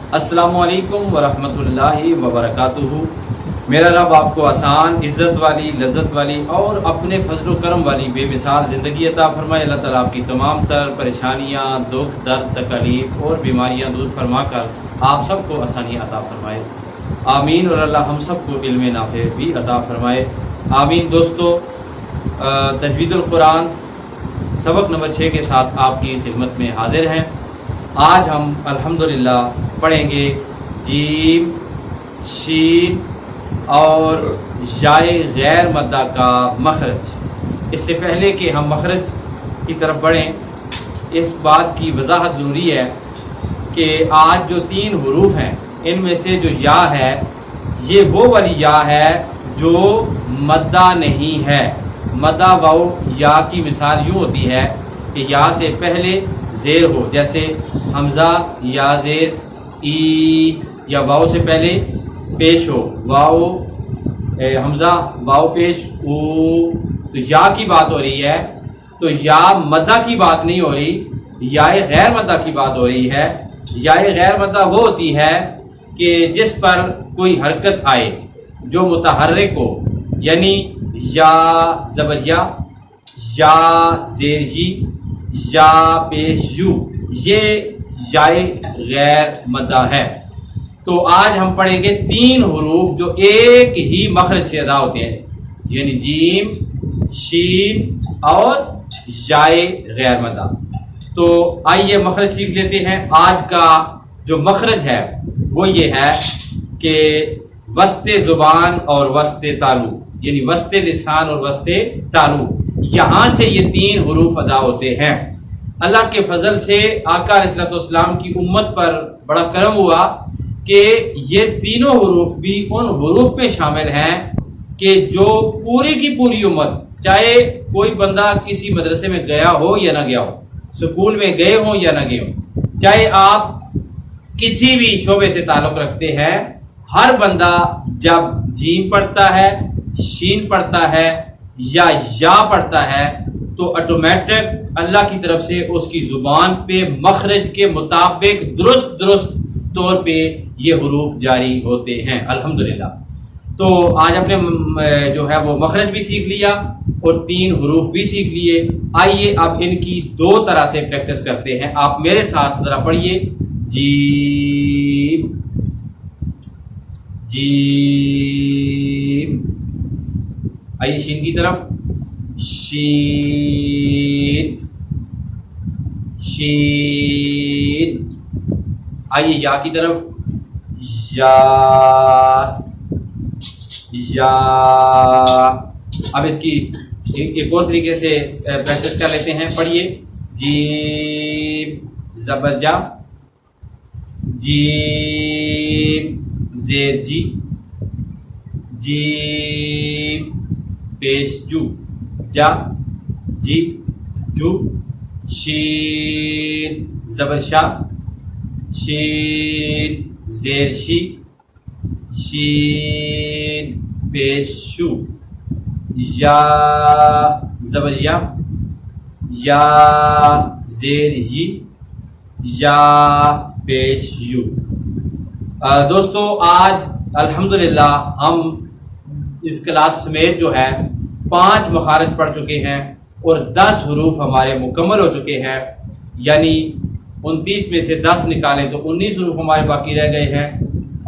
अस्सलामुअलैकुम वरहमतुल्लाहि वबरकातुहू। मेरा रब आपको आसान, इज़्ज़त वाली, लज़्ज़त वाली और अपने फजल करम वाली बेमिसाल ज़िंदगी अता फरमाए। अल्लाह ताला आपकी तमाम तर परेशानियाँ, दुख, दर्द, तकलीफ़ और बीमारियाँ दूर फरमा कर आप सबको आसानी अता फरमाए। आमीन। और अल्लाह हम सबको इल्म नाफ़े भी अता फरमाए। आमीन। दोस्तों, तजवीदुल कुरान सबक नंबर 6 के साथ आपकी खिदमत में हाजिर हैं। आज हम अल्हम्दुलिल्लाह पढ़ेंगे जीम, शीन और याए गैर मद्दा का मखरज। इससे पहले कि हम मखरज की तरफ बढ़ें, इस बात की वजाहत ज़रूरी है कि आज जो 3 हुरूफ हैं, इनमें से जो या है, ये वो वाली या है जो मद्दा नहीं है। मद्दा वाओ या की मिसाल यूँ होती है कि या से पहले ज़ेर हो, जैसे हमज़ा या ज़ेर ई, या वाओ से पहले पेश हो, वाओ हमज़ा वाओ पेश ऊ। तो या की बात हो रही है, तो या मद्दा की बात नहीं हो रही, या गैर मद्दा की बात हो रही है। या गैर मद्दा वो होती है कि जिस पर कोई हरकत आए जो मुतहर्रिक हो, यानी या ज़बरिया, या ज़ेरजी, या पेश यू, ये याए गैर मद्दा है। तो आज हम पढ़ेंगे 3 हुरूफ जो एक ही मखरज से अदा होते हैं, यानी जीम, शीन और याए गैर मद्दा। तो आइए मखरज सीख लेते हैं। आज का जो मखरज है वो ये है कि वस्ते ज़ुबान और वस्ते तालू, यानी वस्ते लिसान और वस्ते तालू, यहाँ से ये 3 हुरूफ अदा होते हैं। अल्लाह के फजल से आका अलैहिस्सलाम की उम्मत पर बड़ा करम हुआ कि ये तीनों हुरूफ भी उन हुरूफ में शामिल हैं कि जो पूरी की पूरी उम्मत, चाहे कोई बंदा किसी मदरसे में गया हो या ना गया हो, स्कूल में गए हो या ना गए हो, चाहे आप किसी भी शोबे से ताल्लुक़ रखते हैं, हर बंदा जब जीम पढ़ता है, शीन पढ़ता है या पढ़ता है, तो ऑटोमेटिक अल्लाह की तरफ से उसकी ज़ुबान पे मखरज के मुताबिक दुरुस्त तौर पे ये हुरूफ जारी होते हैं अल्हम्दुलिल्लाह। तो आज अपने जो है वो मखरज भी सीख लिया और 3 हुरूफ भी सीख लिए। आइए अब इनकी 2 तरह से प्रैक्टिस करते हैं। आप मेरे साथ ज़रा पढ़िए। Gym, gym. आइए शीन की तरफ। शीन, शीन। आइए या की तरफ। या, या। अब इसकी एक और तरीके से प्रैक्टिस कर लेते हैं। पढ़िए। जीम ज़बर जा, जीम ज़ेर जी, जीम पेश जू, जा जी जू, शीन ज़बर शा, शीन ज़ेर शी, शीन पेश शू, या ज़बर या ज़ेर ही, या पेश यू। दोस्तों, आज अल्हम्दुलिल्लाह हम इस क्लास में जो है 5 मखारज पढ़ चुके हैं और 10 हुरूफ हमारे मुकम्मल हो चुके हैं। यानी 29 में से 10 निकालें तो 19 हुरूफ हमारे बाकी रह गए हैं,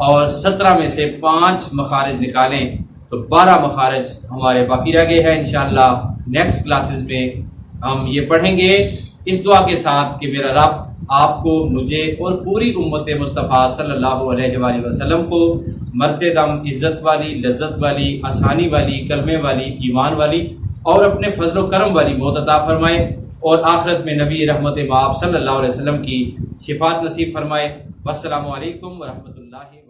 और 17 में से 5 मखारज निकालें तो 12 मखारज हमारे बाकी रह गए हैं। इंशाअल्लाह नेक्स्ट क्लासेस में हम ये पढ़ेंगे, इस दुआ के साथ कि मेरा रब आपको, मुझे और पूरी उम्मत मुस्तफ़ा सल्लल्लाहु अलैहि वसल्लम को मरते दम इज़्ज़त वाली, लज़्ज़त वाली, आसानी वाली, कलमे वाली, ईमान वाली और अपने फजल करम वाली मौत अता फरमाए, और आखिरत में नबी रहमत माब सल्लल्लाहु अलैहि वसल्लम की शिफात नसीब फरमाए। वस्सलामु अलैकुम व रहमतुल्लाहि।